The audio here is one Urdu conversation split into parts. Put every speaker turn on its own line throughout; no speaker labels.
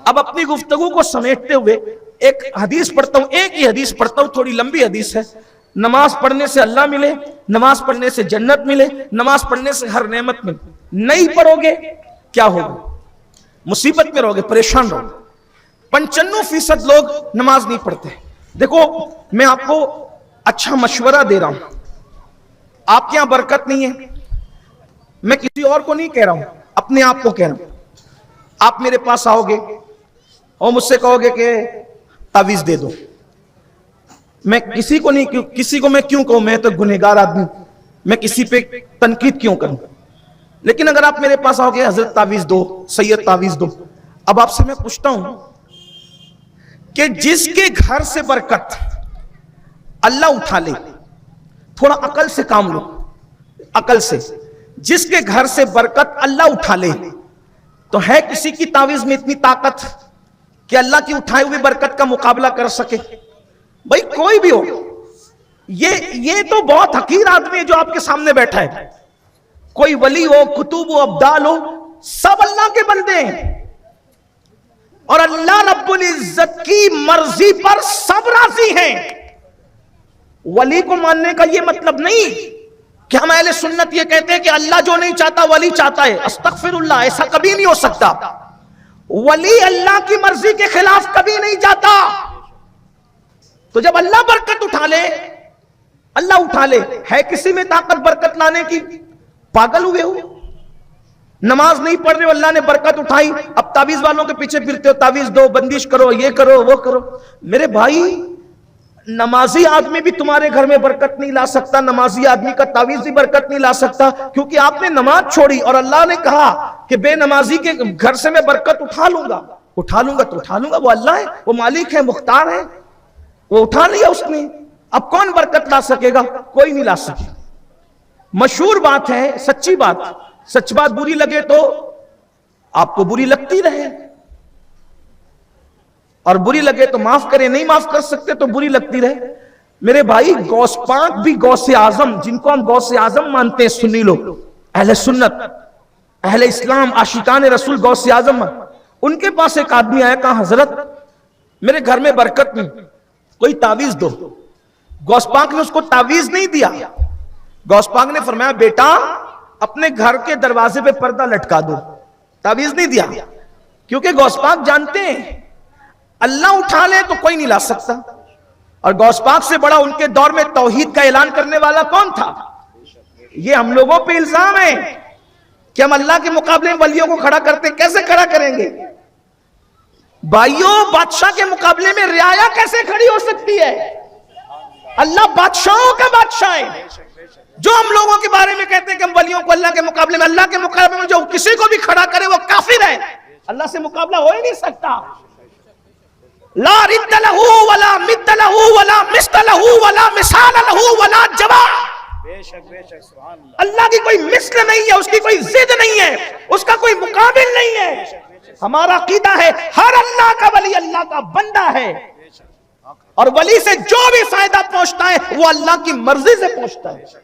اب اپنی گفتگو کو سمیٹتے ہوئے ایک حدیث پڑھتا ہوں، ایک ہی حدیث پڑھتا ہوں، تھوڑی لمبی حدیث ہے. نماز پڑھنے سے اللہ ملے، نماز پڑھنے سے جنت ملے، نماز پڑھنے سے ہر نعمت ملے. نہیں پڑھو گے کیا ہوگا؟ مصیبت میں رہو گے، پریشان رہو گے. 95% لوگ نماز نہیں پڑھتے. دیکھو میں آپ کو اچھا مشورہ دے رہا ہوں، آپ کے یہاں برکت نہیں ہے، میں کسی اور کو نہیں کہہ رہا ہوں، اپنے آپ کو کہہ رہا ہوں. آپ میرے پاس آؤ گے اور مجھ سے کہو گے کہ تعویذ دے دو. میں کسی کو نہیں، کسی کو میں کیوں کہوں، میں تو گنہگار آدمی ہوں، میں کسی پہ تنقید کیوں کروں. لیکن اگر آپ میرے پاس آؤ گے حضرت تعویذ دو، سید تعویذ دو، اب آپ سے میں پوچھتا ہوں کہ جس کے گھر سے برکت اللہ اٹھا لے، تھوڑا عقل سے کام لو، عقل سے، جس کے گھر سے برکت اللہ اٹھا لے، تو ہے کسی کی تعویذ میں اتنی طاقت کہ اللہ کی اٹھائی ہوئی برکت کا مقابلہ کر سکے؟ بھائی کوئی بھی ہو، یہ تو بہت حقیر آدمی ہے جو آپ کے سامنے بیٹھا ہے. کوئی ولی ہو، کتب ہو، ابدال ہو، سب اللہ کے بندے ہیں، اور اللہ رب العزت کی مرضی پر سب راضی ہیں. ولی کو ماننے کا یہ مطلب نہیں کہ ہم اہل سنت یہ کہتے ہیں کہ اللہ جو نہیں چاہتا ولی چاہتا ہے. استغفر اللہ، ایسا کبھی نہیں ہو سکتا. ولی اللہ کی مرضی کے خلاف کبھی نہیں جاتا. تو جب اللہ برکت اٹھا لے، اللہ اٹھا لے، ہے کسی میں طاقت برکت لانے کی؟ پاگل ہوئے ہو؟ نماز نہیں پڑھ رہے ہو، اللہ نے برکت اٹھائی، اب تعویذ والوں کے پیچھے پھرتے ہو، تعویذ دو، بندش کرو، یہ کرو، وہ کرو. میرے بھائی، نمازی آدمی بھی تمہارے گھر میں برکت نہیں لا سکتا، نمازی آدمی کا تعویذ بھی برکت نہیں لا سکتا، کیونکہ آپ نے نماز چھوڑی، اور اللہ نے کہا کہ بے نمازی کے گھر سے میں برکت اٹھا لوں گا. اٹھا لوں گا تو اٹھا لوں گا، وہ اللہ ہے، وہ مالک ہے، مختار ہے، وہ اٹھا لیا اس نے. اب کون برکت لا سکے گا؟ کوئی نہیں لا سکے. مشہور بات ہے، سچی بات، سچ بات بری لگے تو آپ کو بری لگتی رہے، اور بری لگے تو معاف کرے، نہیں معاف کر سکتے تو بری لگتی رہے. میرے بھائی، غوث پاک بھی غوث اعظم، جن کو ہم غوث اعظم مانتے ہیں، سنی لوگ، اہل سنت، اہل اسلام، عاشقان رسول، غوث اعظم، ان کے پاس ایک آدمی آیا، کہا حضرت میرے گھر میں برکت نہیں، کوئی تعویذ دو. غوث پاک نے اس کو تعویذ نہیں دیا. غوث پاک نے فرمایا بیٹا اپنے گھر کے دروازے پہ پردہ لٹکا دو. تعویذ نہیں دیا، کیونکہ غوث پاک جانتے ہیں اللہ اٹھا لے تو کوئی نہیں لا سکتا. اور غوث پاک سے بڑا ان کے دور میں توحید کا اعلان کرنے والا کون تھا؟ یہ ہم لوگوں پہ الزام ہے کہ ہم اللہ کے مقابلے میں ولیوں کو کھڑا کرتے. کیسے کھڑا کریں گے بھائیوں؟ بادشاہ کے مقابلے میں رعایا کیسے کھڑی ہو سکتی ہے؟ اللہ بادشاہوں کا بادشاہ ہے. جو ہم لوگوں کے بارے میں کہتے ہیں کہ ہم ولیوں کو اللہ کے مقابلے میں، اللہ کے مقابلے میں جو کسی کو بھی کھڑا کرے وہ کافر ہے. اللہ سے مقابلہ ہو ہی نہیں سکتا. لا رد لہ ولا مد لہ ولا مثل لہ ولا مثال لہ ولا جوا. اللہ کی کوئی مثل نہیں ہے، اس کی کوئی ضد نہیں ہے، اس کا کوئی مقابل نہیں ہے. ہمارا عقیدہ ہے ہر اللہ کا ولی اللہ کا بندہ ہے، اور ولی سے جو بھی فائدہ پہنچتا ہے وہ اللہ کی مرضی سے پہنچتا ہے.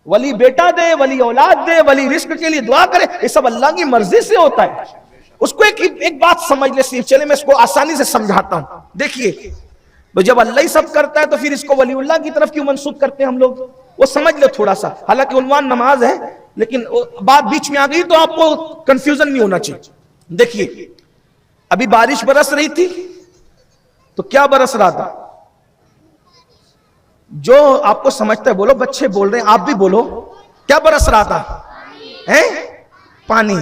ولی بیٹا دے، ولی اولاد دے، ولی رزق کے لیے دعا کرے، یہ سب اللہ کی مرضی سے ہوتا ہے. اس کو ایک بات سمجھ لے صرف، چلے میں اس کو آسانی سے سمجھاتا ہوں. دیکھیے جب اللہ ہی سب کرتا ہے تو پھر اس کو ولی اللہ کی طرف کیوں منسوب کرتے ہیں ہم لوگ؟ وہ سمجھ لے تھوڑا سا. حالانکہ عنوان نماز ہے، لیکن بات بیچ میں آ گئی تو آپ کو کنفیوژن نہیں ہونا چاہیے. دیکھیے ابھی بارش برس رہی تھی، تو کیا برس رہا تھا؟ جو آپ کو سمجھتا ہے بولو، بچے بول رہے ہیں آپ بھی بولو. کیا برس رہا تھا؟ پانی.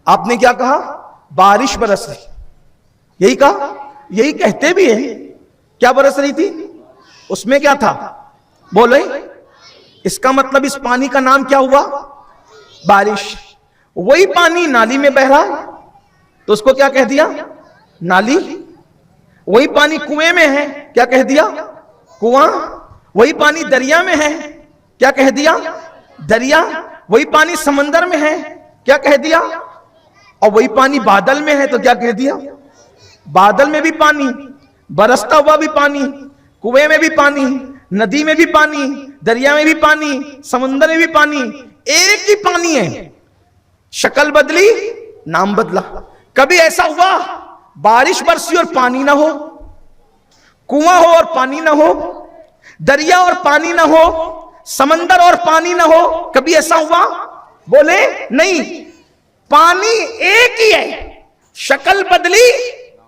آپ نے کیا کہا؟ بارش برس رہی. یہی کہا، یہی کہتے بھی ہیں. کیا برس رہی تھی؟ اس میں کیا تھا؟ بولے. اس کا مطلب اس پانی کا نام کیا ہوا؟ بارش. وہی پانی نالی میں بہ رہا ہے تو اس کو کیا کہہ دیا؟ نالی. وہی پانی کنویں میں ہے، کیا کہہ دیا؟ کنواں. وہی پانی دریا میں ہے، کیا کہہ دیا؟ دریا. وہی پانی سمندر میں ہے، کیا کہہ دیا؟ اور وہی پانی بادل میں ہے تو کیا کہہ دیا؟ بادل میں بھی پانی، برستا ہوا بھی پانی، کنویں میں بھی پانی، ندی میں بھی پانی، دریا میں بھی پانی، سمندر میں بھی پانی. ایک ہی پانی ہے، شکل بدلی، نام بدلا. کبھی ایسا ہوا بارش برسی اور پانی نہ ہو، کنواں ہو اور پانی نہ ہو، دریا اور پانی نہ ہو، سمندر اور پانی نہ ہو؟ کبھی ایسا ہوا؟ بولے نہیں، پانی ایک ہی ہے، شکل بدلی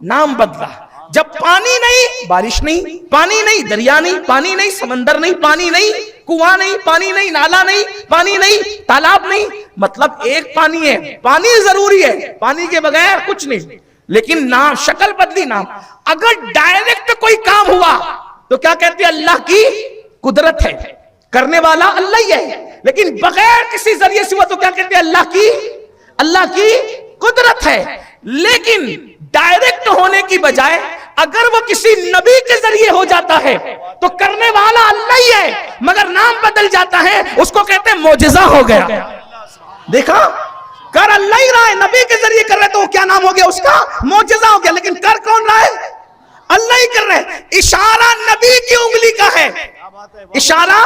نام بدلا۔ جب پانی نہیں بارش نہیں، پانی نہیں دریا نہیں، پانی نہیں سمندر نہیں، پانی نہیں کنواں نہیں، پانی نہیں نالا نہیں، پانی نہیں تالاب نہیں، مطلب ایک پانی ہے، پانی ضروری ہے، پانی کے بغیر کچھ نہیں، لیکن نام شکل بدلی نام۔ اگر ڈائریکٹ کوئی کام ہوا تو کیا کہتے ہیں؟ اللہ کی قدرت ہے، کرنے والا اللہ ہی ہے، لیکن بغیر کسی ذریعے سے ہوا تو کیا کہتے ہیں؟ اللہ کی قدرت ہے۔ لیکن ڈائریکٹ ہونے کی بجائے اگر وہ کسی نبی کے ذریعے ہو جاتا ہے تو کرنے والا اللہ ہی ہے، مگر نام بدل جاتا ہے، اس کو کہتے ہیں معجزہ ہو گیا۔ دیکھا، کر اللہ ہی رہا ہے، نبی کے ذریعے کر رہے تو کیا نام ہو گیا اس کا؟ معجزہ ہو گیا، لیکن کر کون رہا ہے؟ اللہ ہی کر رہے ہیں۔ اشارہ نبی کی انگلی کا ہے، اشارہ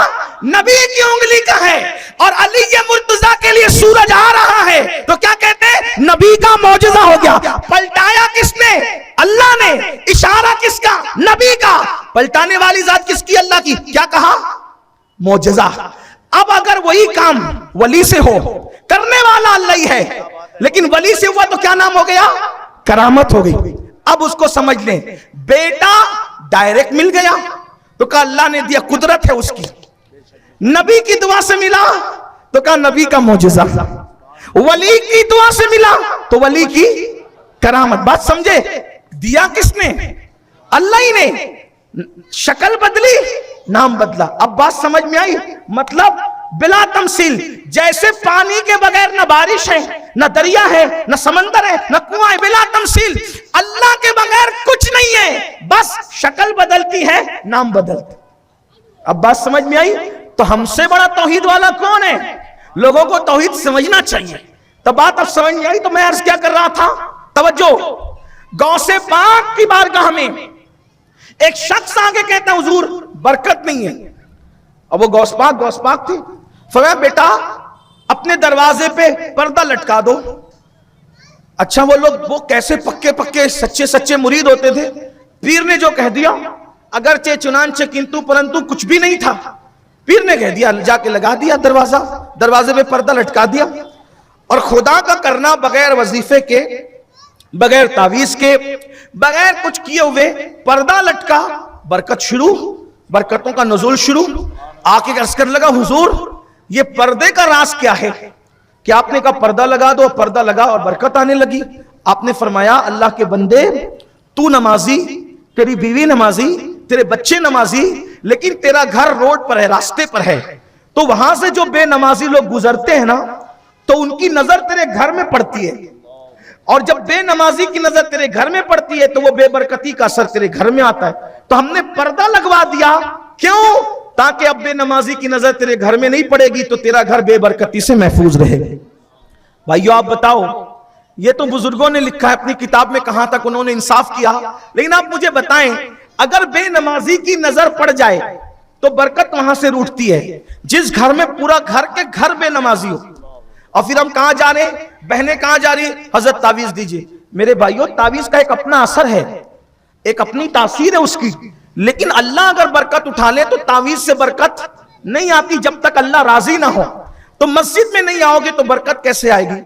نبی کی انگلی کا ہے، اور علی مرتضیٰ کے لیے سورج آ رہا ہے تو کیا کہتے ہیں؟ نبی کا معجزہ ہو گیا۔ پلٹایا کس نے؟ اللہ نے۔ اشارہ کس کا؟ نبی کا۔ پلٹانے والی ذات کس کی؟ اللہ کی۔ کیا کہا؟ معجزہ۔ اب اگر وہی کام ولی سے ہو، کرنے والا اللہ ہی ہے، لیکن ولی سے ہوا تو کیا نام ہو گیا؟ کرامت ہو گئی۔ اب اس کو سمجھ لیں، بیٹا ڈائریکٹ مل گیا تو کہا اللہ نے دیا، قدرت ہے اس کی۔ نبی کی دعا سے ملا تو کہا نبی کا معجزہ۔ ولی کی دعا سے ملا تو ولی کی کرامت۔ بات سمجھے؟ دیا کس نے؟ اللہ ہی نے۔ شکل بدلی نام بدلا۔ اب بات سمجھ میں آئی؟ مطلب بلا تمثیل، جیسے پانی کے بغیر نہ بارش ہے، نہ دریا ہے، نہ سمندر ہے، نہ کنواں ہے، بلا تمثیل اللہ کے بغیر کچھ نہیں ہے، بس شکل بدلتی ہے، نام بدلتا۔ اب بات سمجھ میں آئی؟ تو ہم سے بڑا توحید والا کون ہے؟ لوگوں کو توحید سمجھنا چاہیے۔ تو بات اب سمجھ میں آئی؟ تو میں عرض کیا کر رہا تھا؟ توجہ، غوث پاک کی بارگاہ میں ایک شخص آگے کہتا ہے حضور برکت نہیں ہے۔ اب وہ غوث پاک تھی، فرمایا بیٹا اپنے دروازے پہ پردہ لٹکا دو۔ اچھا، وہ لوگ وہ کیسے پکے سچے مرید ہوتے تھے، پیر نے جو کہہ دیا، اگرچہ چنانچہ کنتو پرنتو کچھ بھی نہیں تھا، پیر نے کہہ دیا، جا کے لگا دیا دروازے پہ پردہ لٹکا دیا۔ اور خدا کا کرنا بغیر وظیفے کے، بغیر تعویذ کے، بغیر کچھ کیے ہوئے پردہ لٹکا، برکت شروع، برکتوں کا نزول شروع۔ آکے عرض کرنے لگا حضور یہ پردے کا راز کیا ہے؟ کہ آپ نے کہا پردہ لگا دو، پردہ لگا اور برکت آنے لگی۔ آپ نے فرمایا اللہ کے بندے، تو نمازی، تیری بیوی نمازی، تیرے بچے نمازی، لیکن تیرا گھر روڈ پر ہے، راستے پر ہے، تو وہاں سے جو بے نمازی لوگ گزرتے ہیں نا تو ان کی نظر تیرے گھر میں پڑتی ہے، اور جب بے نمازی کی نظر تیرے گھر میں پڑتی ہے تو وہ بے برکتی کا اثر تیرے گھر میں آتا ہے۔ تو ہم نے پردہ لگوا دیا، کیوں؟ تاکہ اب بے نمازی کی نظر تیرے گھر میں نہیں پڑے گی تو تیرا گھر بے برکتی سے محفوظ رہے گا۔ بھائیو آپ بتاؤ، یہ تو بزرگوں نے لکھا ہے اپنی کتاب میں، کہاں تک انہوں نے انصاف کیا، لیکن آپ مجھے بتائیں اگر بے نمازی کی نظر پڑ جائے تو برکت وہاں سے روٹتی ہے۔ جس گھر میں پورا گھر کے گھر بے نمازی ہو، اور پھر ہم کہاں جا رہے ہیں؟ بہنیں کہاں جا رہی ہیں؟ حضرت تعویذ دیجئے۔ میرے بھائیو تعویذ کا ایک اپنا اثر ہے، ایک اپنی تاثیر ہے اس کی، لیکن اللہ اگر برکت اٹھا لے تو تعویذ سے برکت نہیں آتی جب تک اللہ راضی نہ ہو۔ تو مسجد میں نہیں آؤ گے تو برکت کیسے آئے گی؟